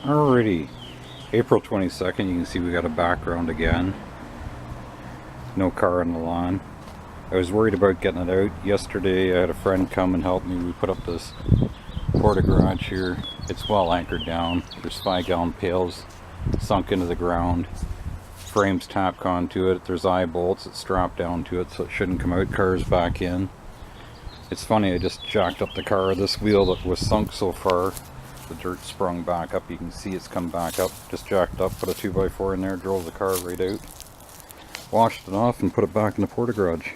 Alrighty, April 22nd, you can see we got a background again. No car on the lawn. I was worried about getting it out. Yesterday I had a friend come and help me. We put up this porta garage here. It's well anchored down. There's 5-gallon pails sunk into the ground. Frames tapped onto it. There's eye bolts that strap down to it so it shouldn't come out. Car's back in. It's funny, I just jacked up the car. This wheel that was sunk so far, the dirt sprung back up. You can see it's come back up. Just jacked up, put a 2x4 in there, drove the car right out, washed it off and put it back in the porta garage.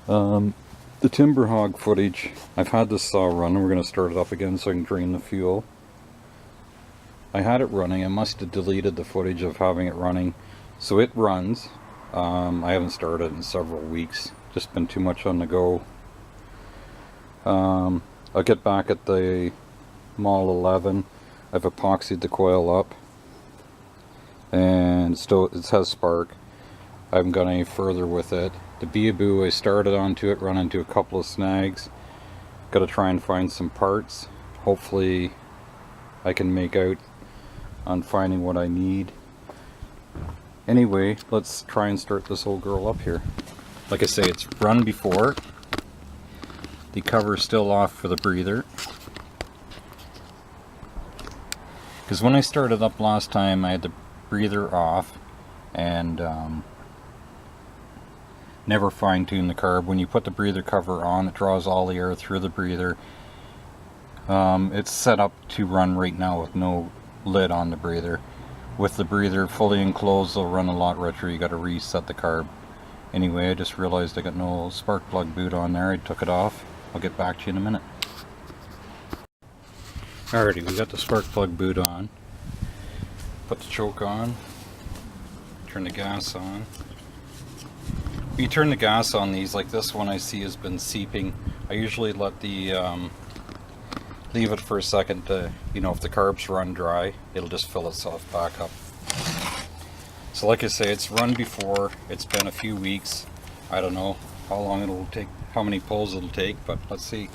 The Timberhog footage, I've had this saw run. We're going to start it up again so I can drain the fuel. I had it running. I must have deleted the footage of having it running. So it runs. I haven't started in several weeks. Just been too much on the go. I'll get back at the Model 11. I've epoxied the coil up and still it has spark. I haven't gone any further with it. The Beaboo, I started onto it, run into a couple of snags. Got to try and find some parts. Hopefully I can make out on finding what I need. Anyway, let's try and start this old girl up here. Like I say, it's run before. The cover's still off for the breather. Because when I started up last time, I had the breather off and never fine-tuned the carb. When you put the breather cover on, it draws all the air through the breather. It's set up to run right now with no lid on the breather. With the breather fully enclosed, it'll run a lot richer. You got to reset the carb. Anyway, I just realized I got no spark plug boot on there. I took it off. I'll get back to you in a minute. Alrighty, we got the spark plug boot on. Put the choke on. Turn the gas on. When you turn the gas on these, like this one I see has been seeping. I usually let the leave it for a second to, if the carbs run dry, it'll just fill itself back up. So like I say, it's run before. It's been a few weeks. I don't know how long it'll take, how many pulls it'll take, but let's see.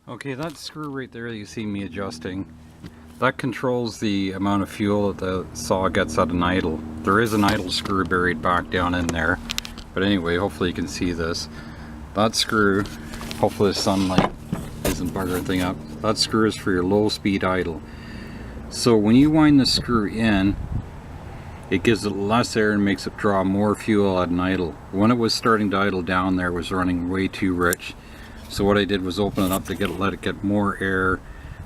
Okay, that screw right there that you see me adjusting, that controls the amount of fuel that the saw gets at an idle. There is an idle screw buried back down in there, but anyway, hopefully you can see this. That screw, hopefully the sunlight isn't buggering thing up, that screw is for your low speed idle. So when you wind the screw in, it gives it less air and makes it draw more fuel at an idle. When it was starting to idle down there, it was running way too rich. So what I did was open it up to let it get more air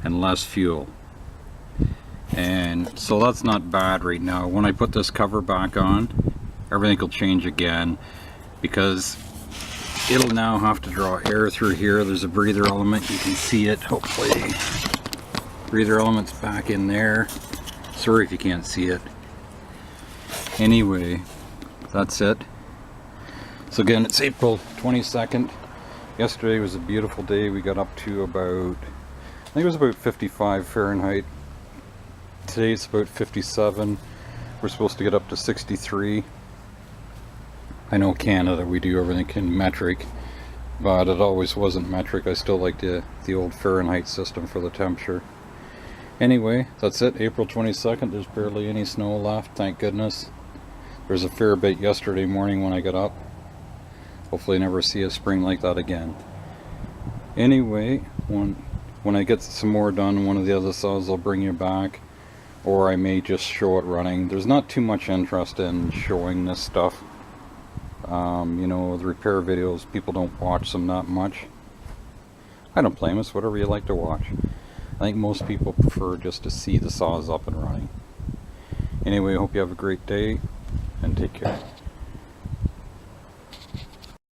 and less fuel. And so that's not bad right now. When I put this cover back on, everything will change again because it'll now have to draw air through here. There's a breather element, you can see it hopefully. Breather element's back in there. Sorry if you can't see it. Anyway, that's it. So again, it's April 22nd. Yesterday was a beautiful day. We got up to about, I think it was about 55 Fahrenheit. Today it's about 57. We're supposed to get up to 63. I know Canada, we do everything in metric. but it always wasn't metric. I still like the old Fahrenheit system for the temperature. Anyway, that's it. April 22nd. There's barely any snow left, thank goodness. There's a fair bit yesterday morning when I got up. Hopefully never see a spring like that again. Anyway, when I get some more done, one of the other saws, I'll bring you back, or I may just show it running. There's not too much interest in showing this stuff. You know, the repair videos, people don't watch them that much. I don't blame us, whatever you like to watch. I think most people prefer just to see the saws up and running. Anyway, I hope you have a great day, and take care.